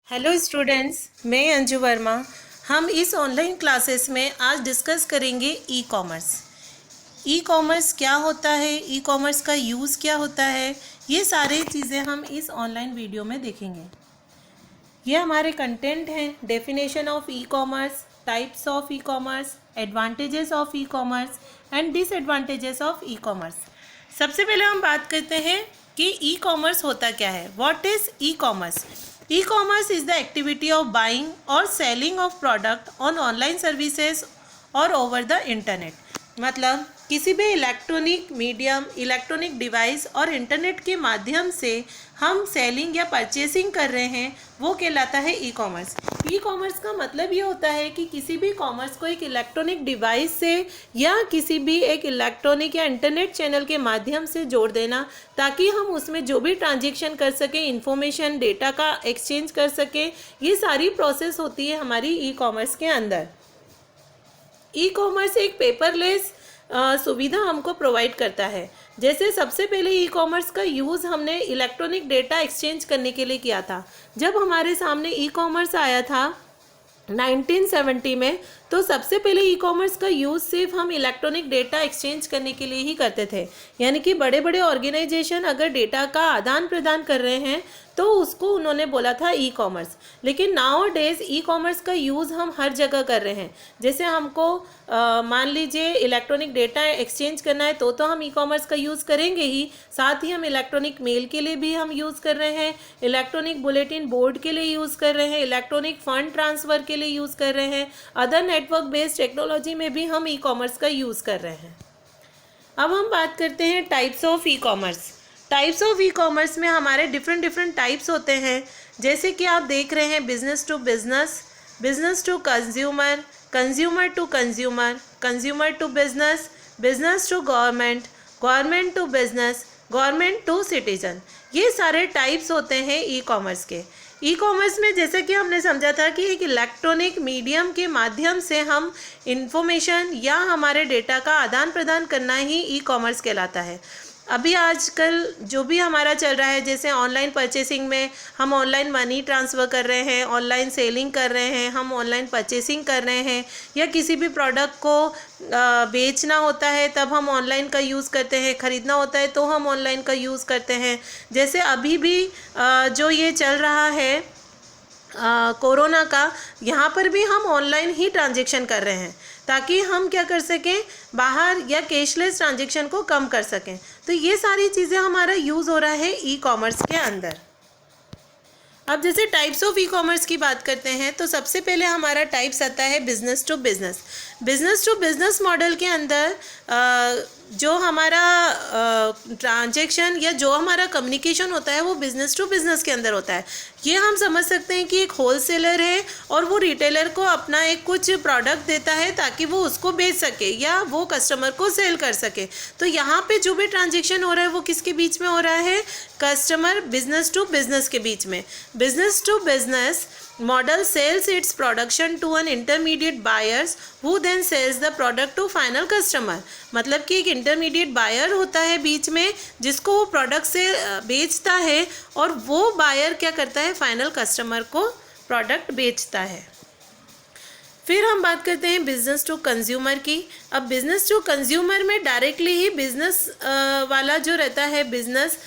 Hello students, मैं अंजू वर्मा। हम इस ऑनलाइन क्लासेस में आज डिस्कस करेंगे ई कॉमर्स। ई कॉमर्स क्या होता है, ई कॉमर्स का यूज़ क्या होता है, ये सारी चीज़ें हम इस ऑनलाइन वीडियो में देखेंगे। ये हमारे कंटेंट हैं। Definition of e commerce, types of e commerce, advantages of e commerce and disadvantages of e commerce. सबसे पहले हम बात करते हैं कि ई कॉमर्स होता क्या है। What is e commerce? E-commerce is the activity of buying or selling of product on online services और over the internet। मतलब किसी भी इलेक्ट्रॉनिक मीडियम, इलेक्ट्रॉनिक डिवाइस और इंटरनेट के माध्यम से हम सेलिंग या परचेसिंग कर रहे हैं, वो कहलाता है ई कॉमर्स। ई कॉमर्स का मतलब ये होता है कि किसी भी कॉमर्स को एक इलेक्ट्रॉनिक डिवाइस से या किसी भी एक इलेक्ट्रॉनिक या इंटरनेट चैनल के माध्यम से जोड़ देना, ताकि हम उसमें जो भी ट्रांजेक्शन कर सकें, इंफॉर्मेशन, डेटा का एक्सचेंज कर सकें। ये सारी प्रोसेस होती है हमारी ई कॉमर्स के अंदर। ई कॉमर्स एक पेपरलेस सुविधा हमको प्रोवाइड करता है। जैसे सबसे पहले ई कॉमर्स का यूज़ हमने इलेक्ट्रॉनिक डेटा एक्सचेंज करने के लिए किया था। जब हमारे सामने ई कॉमर्स आया था 1970 में, तो सबसे पहले ई कॉमर्स का यूज़ सिर्फ हम इलेक्ट्रॉनिक डेटा एक्सचेंज करने के लिए ही करते थे। यानी कि बड़े बड़े ऑर्गेनाइजेशन अगर डेटा का आदान प्रदान कर रहे हैं तो उसको उन्होंने बोला था ई कॉमर्स। लेकिन नाउ डेज ई कॉमर्स का यूज़ हम हर जगह कर रहे हैं। जैसे हमको मान लीजिए इलेक्ट्रॉनिक डेटा एक्सचेंज करना है तो हम ई कॉमर्स का यूज़ करेंगे ही। साथ ही हम इलेक्ट्रॉनिक मेल के लिए भी हम यूज़ कर रहे हैं, इलेक्ट्रॉनिक बुलेटिन बोर्ड के लिए यूज़ कर रहे हैं, इलेक्ट्रॉनिक फंड ट्रांसफ़र के लिए यूज़ कर रहे हैं, अदर नेटवर्क बेस्ड टेक्नोलॉजी में भी हम ई कॉमर्स का यूज़ कर रहे हैं। अब हम बात करते हैं types of e commerce. Types of e commerce में हमारे डिफरेंट टाइप्स होते हैं। जैसे कि आप देख रहे हैं business to business, business to consumer, consumer to consumer, consumer to business, business to government, government to business, government to citizen. ये सारे टाइप्स होते हैं ई कॉमर्स के। ई कॉमर्स में जैसे कि हमने समझा था कि एक इलेक्ट्रॉनिक मीडियम के माध्यम से हम इंफॉर्मेशन या हमारे डेटा का आदान प्रदान करना ही ई कॉमर्स कहलाता है। अभी आजकल जो भी हमारा चल रहा है, जैसे ऑनलाइन परचेसिंग में हम ऑनलाइन मनी ट्रांसफ़र कर रहे हैं, ऑनलाइन सेलिंग कर रहे हैं, हम ऑनलाइन परचेसिंग कर रहे हैं, या किसी भी प्रोडक्ट को बेचना होता है तब हम ऑनलाइन का यूज़ करते हैं, ख़रीदना होता है तो हम ऑनलाइन का यूज़ करते हैं। जैसे अभी भी जो ये चल रहा है कोरोना का, यहाँ पर भी हम ऑनलाइन ही ट्रांजेक्शन कर रहे हैं ताकि हम क्या कर सकें, बाहर या कैशलेस ट्रांजेक्शन को कम कर सकें। तो ये सारी चीज़ें हमारा यूज़ हो रहा है ई कॉमर्स के अंदर। अब जैसे टाइप्स ऑफ ई कॉमर्स की बात करते हैं तो सबसे पहले हमारा टाइप्स आता है business to business. Business to business model के अंदर जो हमारा ट्रांजैक्शन या जो हमारा कम्युनिकेशन होता है वो बिज़नेस टू बिज़नेस के अंदर होता है। ये हम समझ सकते हैं कि एक होलसेलर है और वो रिटेलर को अपना एक कुछ प्रोडक्ट देता है ताकि वो उसको बेच सके या वो कस्टमर को सेल कर सके। तो यहाँ पे जो भी ट्रांजैक्शन हो रहा है वो किसके बीच में हो रहा है? कस्टमर बिजनेस टू बिजनेस के बीच में। Business to business model sells its production to an intermediate buyers who then sells the product to final customer। मतलब कि एक इंटरमीडिएट बायर होता है बीच में जिसको वो प्रोडक्ट से बेचता है और वो बायर क्या करता है, फाइनल कस्टमर को प्रोडक्ट बेचता है। फिर हम बात करते हैं बिज़नेस टू कंज्यूमर की। अब बिज़नेस टू कंज्यूमर में डायरेक्टली ही बिज़नेस वाला जो रहता है, बिज़नेस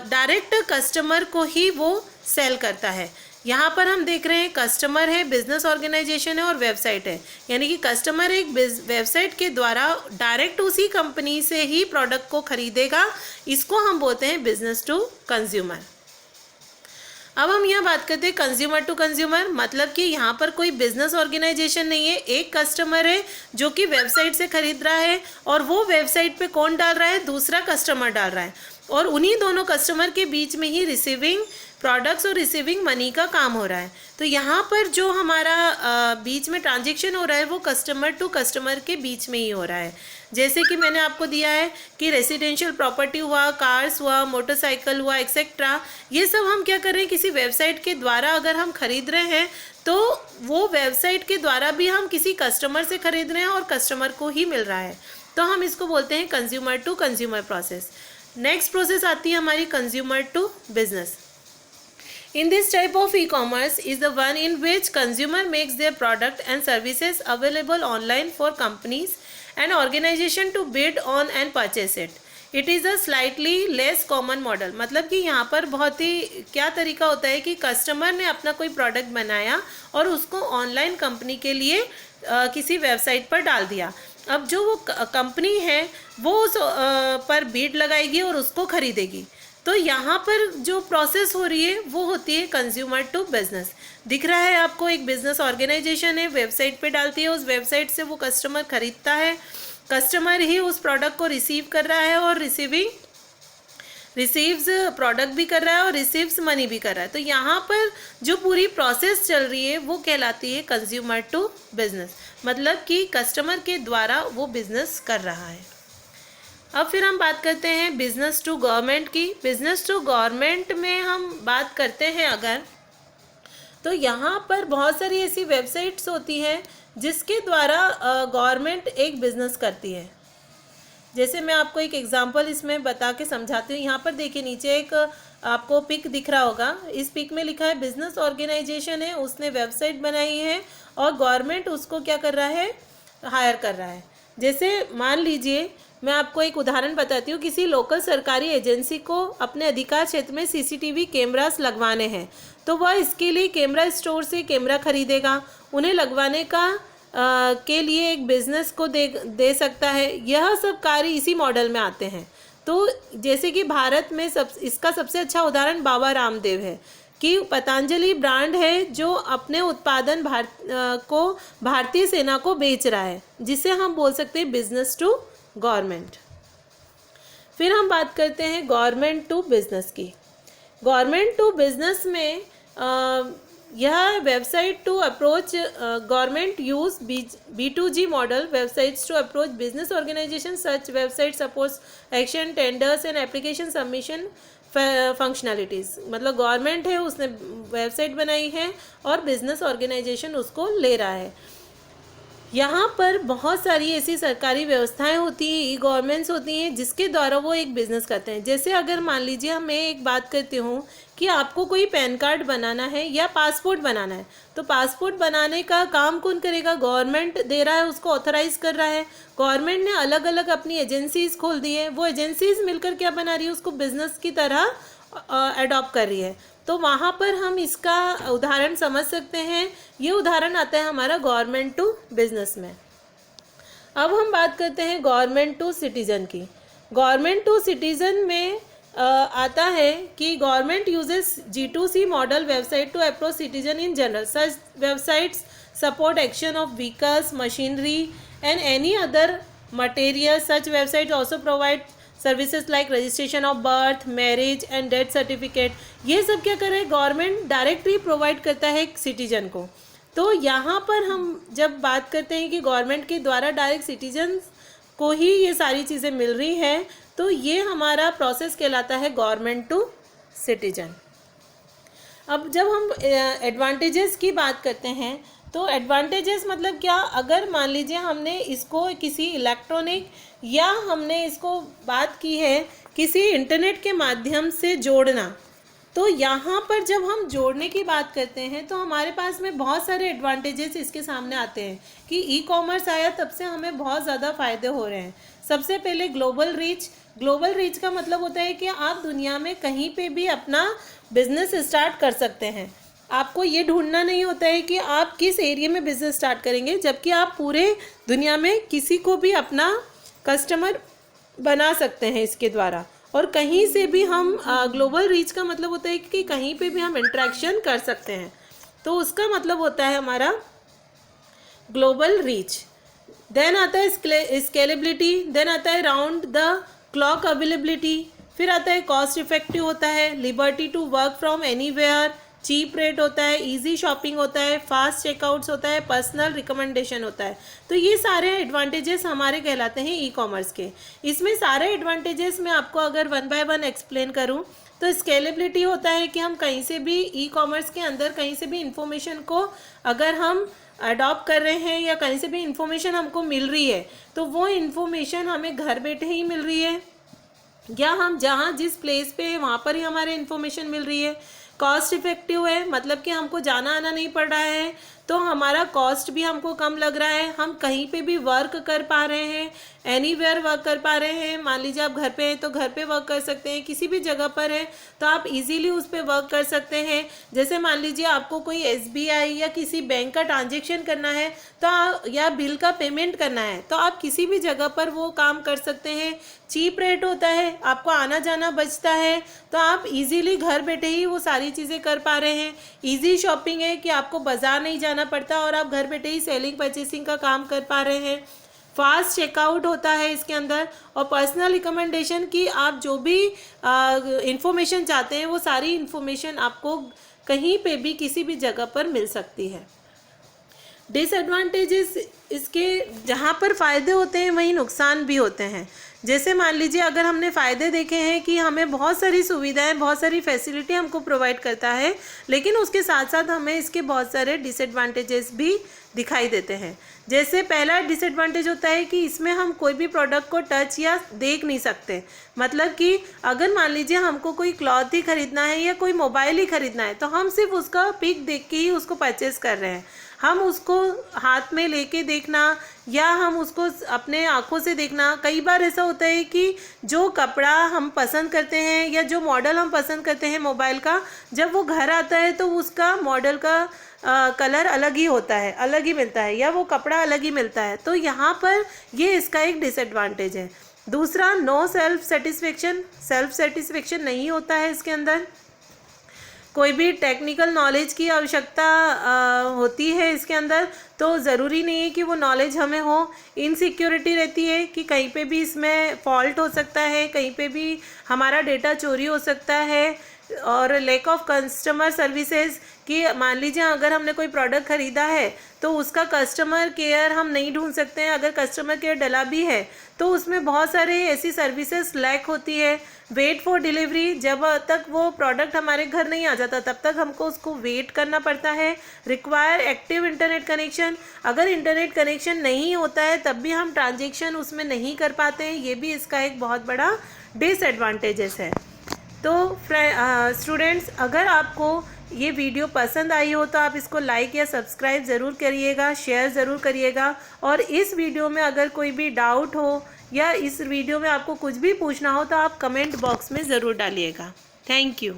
डायरेक्ट कस्टमर को ही वो सेल करता है। यहाँ पर हम देख रहे हैं कस्टमर है, बिजनेस ऑर्गेनाइजेशन है और वेबसाइट है। यानी कि कस्टमर एक वेबसाइट के द्वारा डायरेक्ट उसी कंपनी से ही प्रोडक्ट को खरीदेगा। इसको हम बोलते हैं बिजनेस टू कंज्यूमर। अब हम यहाँ बात करते हैं कंज्यूमर टू कंज्यूमर। मतलब कि यहाँ पर कोई बिजनेस ऑर्गेनाइजेशन नहीं है, एक कस्टमर है जो कि वेबसाइट से खरीद रहा है और वो वेबसाइट पे कौन डाल रहा है? दूसरा कस्टमर डाल रहा है, और उन्हीं दोनों कस्टमर के बीच में ही रिसीविंग प्रोडक्ट्स और रिसीविंग मनी का काम हो रहा है। तो यहाँ पर जो हमारा बीच में ट्रांजेक्शन हो रहा है वो कस्टमर टू कस्टमर के बीच में ही हो रहा है। जैसे कि मैंने आपको दिया है कि रेसिडेंशियल प्रॉपर्टी हुआ, कार्स हुआ, मोटरसाइकिल हुआ, एक्सेट्रा, ये सब हम क्या कर रहे हैं, किसी वेबसाइट के द्वारा अगर हम खरीद रहे हैं तो वो वेबसाइट के द्वारा भी हम किसी कस्टमर से खरीद रहे हैं और कस्टमर को ही मिल रहा है। तो हम इसको बोलते हैं consumer to consumer process. Next process आती है हमारी consumer to business. In this type of e-commerce is the one in which consumer makes their product and services available online for companies and organization to bid on and purchase it. It is a slightly less common model. मतलब कि यहाँ पर बहुत ही क्या तरीका होता है कि कस्टमर ने अपना कोई प्रोडक्ट बनाया और उसको ऑनलाइन कंपनी के लिए किसी वेबसाइट पर डाल दिया. अब जो वो कंपनी है वो उस पर बीड लगाएगी और उसको खरीदेगी. तो यहाँ पर जो प्रोसेस हो रही है वो होती है कंज्यूमर टू बिजनेस. दिख रहा है आपको, एक बिजनेस ऑर्गेनाइजेशन है, वेबसाइट पे डालती है, उस वेबसाइट से वो कस्टमर खरीदता है, कस्टमर ही उस प्रोडक्ट को रिसीव कर रहा है और रिसीव्स प्रोडक्ट भी कर रहा है और रिसीव्स मनी भी कर रहा है. तो यहाँ पर जो पूरी प्रोसेस चल रही है वो कहलाती है कंज्यूमर टू बिजनेस, मतलब कि कस्टमर के द्वारा वो बिजनेस कर रहा है. अब फिर हम बात करते हैं बिजनेस टू गवर्नमेंट की. बिजनेस टू गवर्नमेंट में हम बात करते हैं अगर, तो यहाँ पर बहुत सारी ऐसी वेबसाइट्स होती हैं जिसके द्वारा गवर्नमेंट एक बिज़नेस करती है. जैसे मैं आपको एक एग्जांपल इसमें बता के समझाती हूँ. यहाँ पर देखिए नीचे एक आपको पिक दिख रहा होगा. इस पिक में लिखा है बिजनेस ऑर्गेनाइजेशन है, उसने वेबसाइट बनाई है और गवर्नमेंट उसको क्या कर रहा है, हायर कर रहा है. जैसे मान लीजिए मैं आपको एक उदाहरण बताती हूँ. किसी लोकल सरकारी एजेंसी को अपने अधिकार क्षेत्र में सीसीटीवी कैमरास लगवाने हैं, तो वह इसके लिए कैमरा स्टोर से कैमरा खरीदेगा. उन्हें लगवाने का के लिए एक बिज़नेस को दे सकता है. यह सब कार्य इसी मॉडल में आते हैं. तो जैसे कि भारत में इसका सबसे अच्छा उदाहरण बाबा रामदेव है कि पतंजलि ब्रांड है जो अपने उत्पादन को भारतीय सेना को बेच रहा है, जिसे हम बोल सकते हैं बिजनेस टू गवर्नमेंट. फिर हम बात करते हैं गवर्नमेंट टू बिजनेस की. गवर्नमेंट टू बिजनेस में यह website to approach government use B2G model websites to approach business organisation. Such website supports action, tenders and application submission functionalities. मतलब गवर्नमेंट है, उसने वेबसाइट बनाई है और बिजनेस ऑर्गेनाइजेशन उसको ले रहा है. यहाँ पर बहुत सारी ऐसी सरकारी व्यवस्थाएं होती हैं, ई गवर्नमेंट्स होती हैं, जिसके द्वारा वो एक बिज़नेस करते हैं. जैसे अगर मान लीजिए मैं एक बात करती हूँ कि आपको कोई पैन कार्ड बनाना है या पासपोर्ट बनाना है, तो पासपोर्ट बनाने का काम कौन करेगा, गवर्नमेंट दे रहा है, उसको ऑथराइज़ कर रहा है. गवर्नमेंट ने अलग अलग अपनी एजेंसीज़ खोल दी है, वो एजेंसीज़ मिलकर क्या बना रही है, उसको बिज़नेस की तरह अडॉप्ट कर रही है. तो वहाँ पर हम इसका उदाहरण समझ सकते हैं. ये उदाहरण आता है हमारा गवर्नमेंट टू बिजनेस में. अब हम बात करते हैं गवर्नमेंट टू सिटीज़न की. गवर्नमेंट टू सिटीज़न में आता है कि government uses G2C model website to approach citizen in general. Such websites support action of vehicles, machinery and any other material. Such website also provide services like registration of birth, marriage and death certificate. ये सब क्या कर रहे हैं, government directly provide करता है citizen को. तो यहाँ पर हम जब बात करते हैं कि गवर्नमेंट के द्वारा डायरेक्ट सिटीजन को ही ये सारी चीज़ें मिल रही हैं, तो ये हमारा प्रोसेस कहलाता है गवर्नमेंट टू सिटीजन. अब जब हम एडवांटेजेस की बात करते हैं, तो एडवांटेजेस मतलब क्या, अगर मान लीजिए हमने इसको किसी इलेक्ट्रॉनिक या हमने इसको बात की है किसी इंटरनेट के माध्यम से जोड़ना, तो यहाँ पर जब हम जोड़ने की बात करते हैं तो हमारे पास में बहुत सारे एडवांटेजेस इसके सामने आते हैं कि ई कॉमर्स आया तब से हमें बहुत ज़्यादा फ़ायदे हो रहे हैं. सबसे पहले ग्लोबल रीच. ग्लोबल रीच का मतलब होता है कि आप दुनिया में कहीं पे भी अपना बिजनेस स्टार्ट कर सकते हैं. आपको ये ढूंढना नहीं होता है कि आप किस एरिया में बिजनेस स्टार्ट करेंगे, जबकि आप पूरे दुनिया में किसी को भी अपना कस्टमर बना सकते हैं इसके द्वारा. और कहीं से भी हम ग्लोबल रीच का मतलब होता है कि कहीं पे भी हम इंटरेक्शन कर सकते हैं, तो उसका मतलब होता है हमारा ग्लोबल रीच. देन आता है स्केलेबिलिटी. देन आता है राउंड द क्लॉक अवेलेबिलिटी. फिर आता है कॉस्ट इफेक्टिव होता है, liberty to work from anywhere, cheap rate होता है, इजी शॉपिंग होता है, फास्ट चेकआउट्स होता है, पर्सनल रिकमेंडेशन होता है. तो ये सारे एडवांटेजेस हमारे कहलाते हैं ई कॉमर्स के. इसमें सारे एडवांटेजेस मैं आपको अगर वन बाय वन एक्सप्लेन करूं, तो स्केलेबिलिटी होता है कि हम कहीं से भी ई कॉमर्स के अंदर कहीं से भी इंफॉर्मेशन को अगर हम अडॉप्ट कर रहे हैं या कहीं से भी इंफॉर्मेशन हमको मिल रही है, तो वो इंफॉर्मेशन हमें घर बैठे ही मिल रही है, या हम जहाँ जिस प्लेस पे है वहाँ पर ही हमारे इंफॉर्मेशन मिल रही है. कॉस्ट इफ़ेक्टिव है, मतलब कि हमको जाना आना नहीं पड़ रहा है, तो हमारा कॉस्ट भी हमको कम लग रहा है, हम कहीं पे भी वर्क कर पा रहे हैं, एनीवेयर वर्क कर पा रहे हैं। मान लीजिए आप घर पे हैं तो घर पे वर्क कर सकते हैं, किसी भी जगह पर है तो आप इजीली उस पर वर्क कर सकते हैं। जैसे मान लीजिए आपको कोई SBI या किसी बैंक का ट्रांजेक्शन करना है तो या बिल का पेमेंट करना है तो आप किसी भी जगह पर वो काम कर सकते हैं। चीप रेट होता है, आपको आना जाना बचता है, तो आप इजीली घर बैठे ही वो सारी चीज़ें कर पा रहे हैं। इजी शॉपिंग है कि आपको बाज़ार नहीं जाना पड़ता और आप घर बैठे ही सेलिंग परचेसिंग का काम कर पा रहे हैं। फास्ट चेकआउट होता है इसके अंदर, और पर्सनल रिकमेंडेशन की आप जो भी इंफॉर्मेशन चाहते हैं वो सारी इंफॉर्मेशन आपको कहीं पे भी किसी भी जगह पर मिल सकती है। डिसएडवांटेजेस इसके जहाँ पर फ़ायदे होते हैं वहीं नुकसान भी होते हैं। जैसे मान लीजिए अगर हमने फ़ायदे देखे हैं कि हमें बहुत सारी सुविधाएं, बहुत सारी फैसिलिटी हमको प्रोवाइड करता है, लेकिन उसके साथ साथ हमें इसके बहुत सारे डिसएडवांटेजेस भी दिखाई देते हैं। जैसे पहला डिसएडवांटेज होता है कि इसमें हम कोई भी प्रोडक्ट को टच या देख नहीं सकते। मतलब कि अगर मान लीजिए हमको कोई क्लॉथ ही ख़रीदना है या कोई मोबाइल ही ख़रीदना है तो हम सिर्फ उसका पिक देख के ही उसको परचेज़ कर रहे हैं। हम उसको हाथ में लेके देखना या हम उसको अपने आँखों से देखना, कई बार ऐसा होता है कि जो कपड़ा हम पसंद करते हैं या जो मॉडल हम पसंद करते हैं मोबाइल का, जब वो घर आता है तो उसका मॉडल का कलर अलग ही होता है, अलग ही मिलता है, या वो कपड़ा अलग ही मिलता है। तो यहाँ पर ये इसका एक डिसएडवांटेज है। दूसरा, नो सेल्फ सेटिस्फेक्शन नहीं होता है इसके अंदर। कोई भी टेक्निकल नॉलेज की आवश्यकता होती है इसके अंदर, तो ज़रूरी नहीं है कि वो नॉलेज हमें हो। इनसिक्योरिटी रहती है कि कहीं पे भी इसमें फॉल्ट हो सकता है, कहीं पे भी हमारा डेटा चोरी हो सकता है। और लैक ऑफ कस्टमर सर्विसेज कि मान लीजिए अगर हमने कोई प्रोडक्ट ख़रीदा है तो उसका कस्टमर केयर हम नहीं ढूंढ सकते हैं। अगर कस्टमर केयर डला भी है तो उसमें बहुत सारे ऐसी सर्विसेज लैक होती है। वेट फॉर डिलीवरी, जब तक वो प्रोडक्ट हमारे घर नहीं आ जाता तब तक हमको उसको वेट करना पड़ता है। रिक्वायर एक्टिव इंटरनेट कनेक्शन, अगर इंटरनेट कनेक्शन नहीं होता है तब भी हम ट्रांजेक्शन उसमें नहीं कर पाते हैं, ये भी इसका एक बहुत बड़ा डिसएडवांटेजेस है। तो स्टूडेंट्स, अगर आपको ये वीडियो पसंद आई हो तो आप इसको लाइक या सब्सक्राइब ज़रूर करिएगा, शेयर ज़रूर करिएगा। और इस वीडियो में अगर कोई भी डाउट हो या इस वीडियो में आपको कुछ भी पूछना हो तो आप कमेंट बॉक्स में ज़रूर डालिएगा। Thank you.